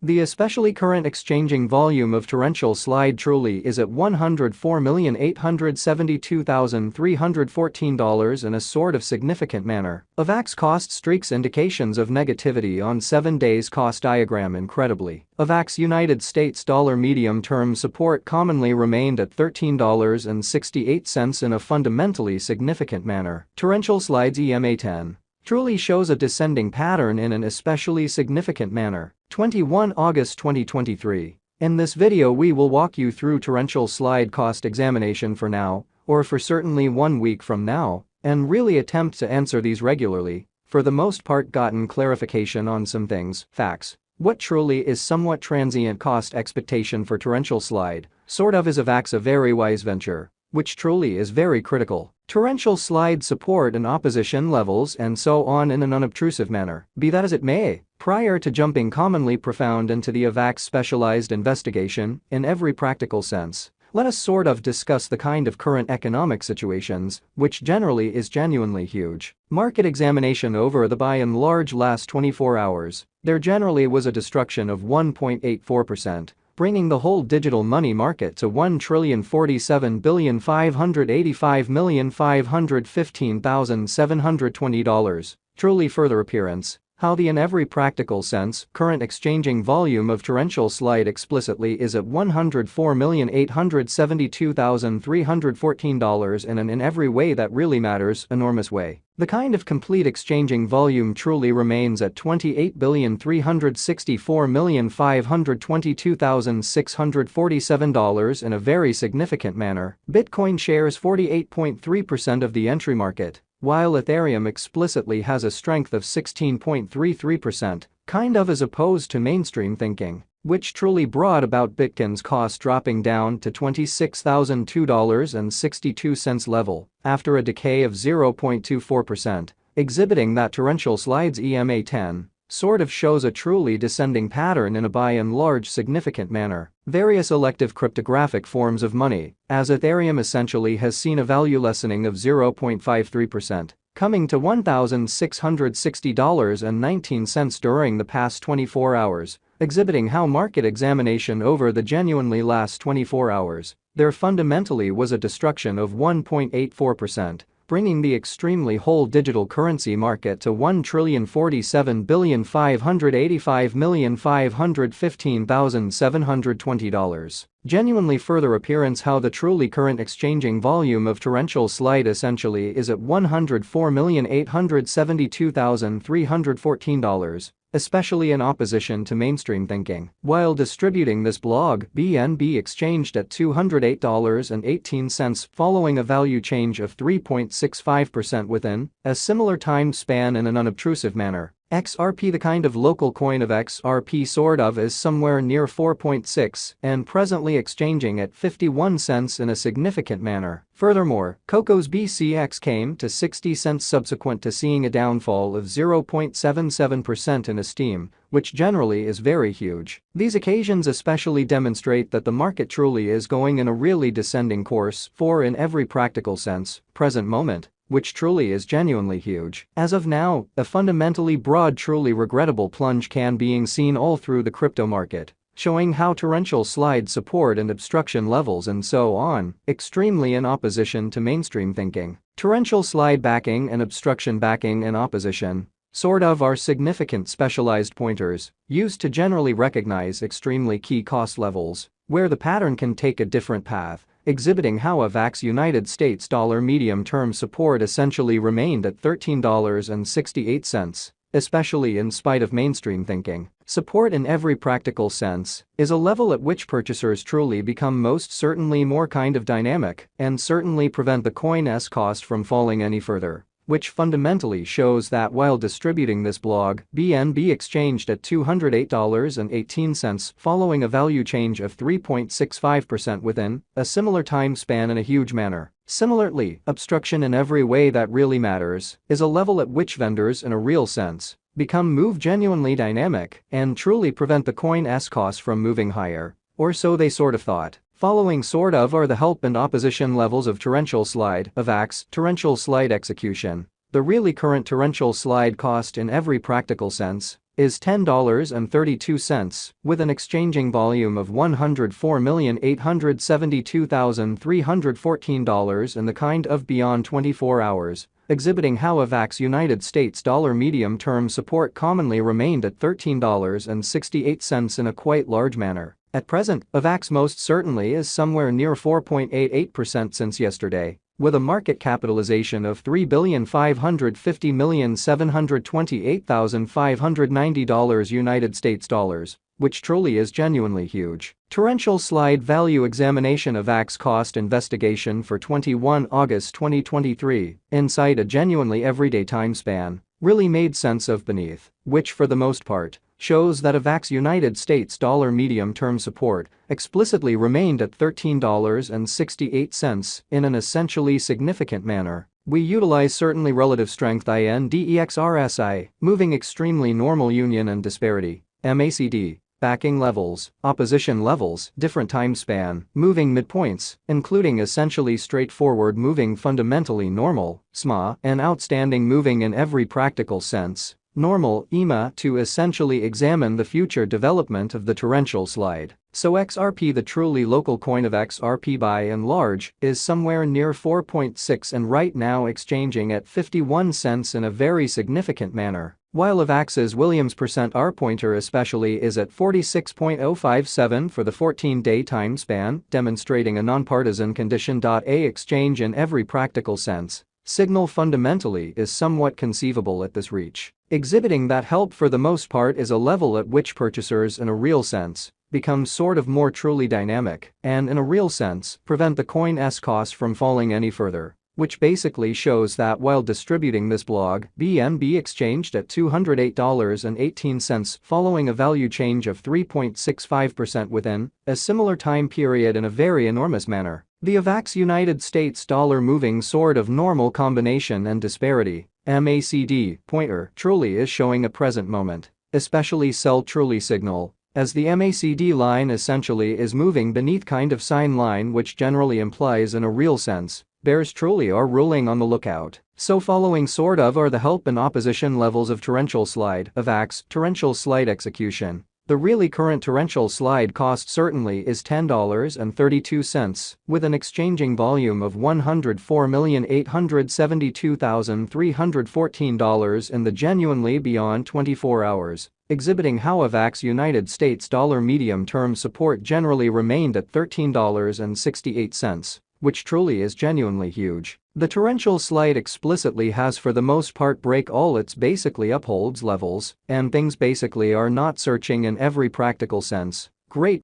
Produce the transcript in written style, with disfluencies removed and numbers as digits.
The especially current exchanging volume of torrential slide truly is at $104,872,314 in a sort of significant manner. Avax cost streaks indications of negativity on 7 days cost diagram incredibly. Avax United States dollar medium-term support commonly remained at $13.68 in a fundamentally significant manner. Torrential slides EMA10 truly shows a descending pattern in an especially significant manner. 21 August 2023. In this video we will walk you through torrential slide cost examination for now, or for certainly 1 week from now, and really attempt to answer these regularly, for the most part gotten clarification on some things, facts. What truly is somewhat transient cost expectation for torrential slide, sort of is Avax a very wise venture, which truly is very critical. Torrential slide support and opposition levels and so on in an unobtrusive manner. Be that as it may, prior to jumping commonly profound into the Avax specialized investigation, in every practical sense, let us sort of discuss the kind of current economic situations, which generally is genuinely huge. Market examination over the by and large last 24 hours, there generally was a destruction of 1.84%. Bringing the whole digital money market to $1,047,585,515,720. Truly further appearance, how the in every practical sense current exchanging volume of torrential slide explicitly is at $104,872,314 in an in every way that really matters enormous way. The kind of complete exchanging volume truly remains at $28,364,522,647 in a very significant manner. Bitcoin shares 48.3% of the entry market, while Ethereum explicitly has a strength of 16.33%, kind of as opposed to mainstream thinking, which truly brought about Bitcoin's cost dropping down to $26,002.62 level after a decay of 0.24%, exhibiting that torrential slides EMA10 sort of shows a truly descending pattern in a by and large significant manner. Various elective cryptographic forms of money, as Ethereum essentially has seen a value lessening of 0.53%, coming to $1,660.19 during the past 24 hours, exhibiting how market examination over the genuinely last 24 hours, there fundamentally was a destruction of 1.84%. Bringing the extremely whole digital currency market to $1,047,585,515,720. Genuinely further appearance how the truly current exchanging volume of torrential slide essentially is at $104,872,314. Especially in opposition to mainstream thinking. While distributing this blog, BNB exchanged at $208.18 following a value change of 3.65% within a similar time span in an unobtrusive manner. XRP, the kind of local coin of XRP sort of, is somewhere near 4.6 and presently exchanging at 51 cents in a significant manner. Furthermore, Coco's BCX came to 60 cents subsequent to seeing a downfall of 0.77% in esteem, which generally is very huge. These occasions especially demonstrate that the market truly is going in a really descending course for in every practical sense, present moment, which truly is genuinely huge. As of now, a fundamentally broad truly regrettable plunge can being seen all through the crypto market, showing how torrential slide support and obstruction levels and so on, extremely in opposition to mainstream thinking. Torrential slide backing and obstruction backing in opposition, sort of, are significant specialized pointers, used to generally recognize extremely key cost levels, where the pattern can take a different path, exhibiting how Avax United States dollar medium-term support essentially remained at $13.68, especially in spite of mainstream thinking. Support in every practical sense is a level at which purchasers truly become most certainly more kind of dynamic and certainly prevent the coin's cost from falling any further, which fundamentally shows that while distributing this blog, BNB exchanged at $208.18 following a value change of 3.65% within a similar time span in a huge manner. Similarly, obstruction in every way that really matters is a level at which vendors in a real sense become move genuinely dynamic and truly prevent the coin's cost from moving higher, or so they sort of thought. Following sort of are the help and opposition levels of torrential slide, Avax, torrential slide execution. The really current torrential slide cost in every practical sense is $10.32, with an exchanging volume of $104,872,314 in the kind of beyond 24 hours, exhibiting how Avax United States dollar medium-term support commonly remained at $13.68 in a quite large manner. At present, Avax most certainly is somewhere near 4.88% since yesterday, with a market capitalization of $3,550,728,590 United States dollars, which truly is genuinely huge. Torrential slide value examination. Avax cost investigation for 21 August 2023, inside a genuinely everyday time span, really made sense of beneath, which for the most part shows that Avax United States dollar medium-term support explicitly remained at $13.68 in an essentially significant manner. We utilize certainly relative strength index RSI, moving extremely normal union and disparity, MACD, backing levels, opposition levels, different time span, moving midpoints, including essentially straightforward moving fundamentally normal, SMA, and outstanding moving in every practical sense, normal EMA, to essentially examine the future development of the torrential slide. So XRP, the truly local coin of XRP by and large, is somewhere near 4.6 and right now exchanging at 51 cents in a very significant manner, while Avax's Williams % R pointer especially is at 46.057 for the 14-day time span, demonstrating a nonpartisan condition. A exchange in every practical sense. Signal fundamentally is somewhat conceivable at this reach, exhibiting that help for the most part is a level at which purchasers in a real sense become sort of more truly dynamic and in a real sense prevent the coin's cost from falling any further, which basically shows that while distributing this blog, BNB exchanged at $208.18 following a value change of 3.65% within a similar time period in a very enormous manner. The Avax United States dollar moving sort of normal combination and disparity, MACD, pointer truly is showing a present moment, especially sell truly signal, as the MACD line essentially is moving beneath kind of sign line, which generally implies in a real sense bears truly are ruling on the lookout. So following sort of are the help and opposition levels of torrential slide, Avax, torrential slide execution. The really current torrential slide cost certainly is $10.32, with an exchanging volume of $104,872,314 in the genuinely beyond 24 hours, exhibiting how Avax United States dollar medium-term support generally remained at $13.68, which truly is genuinely huge. The torrential slide explicitly has for the most part break all its basically upholds levels, and things basically are not searching in every practical sense. Great,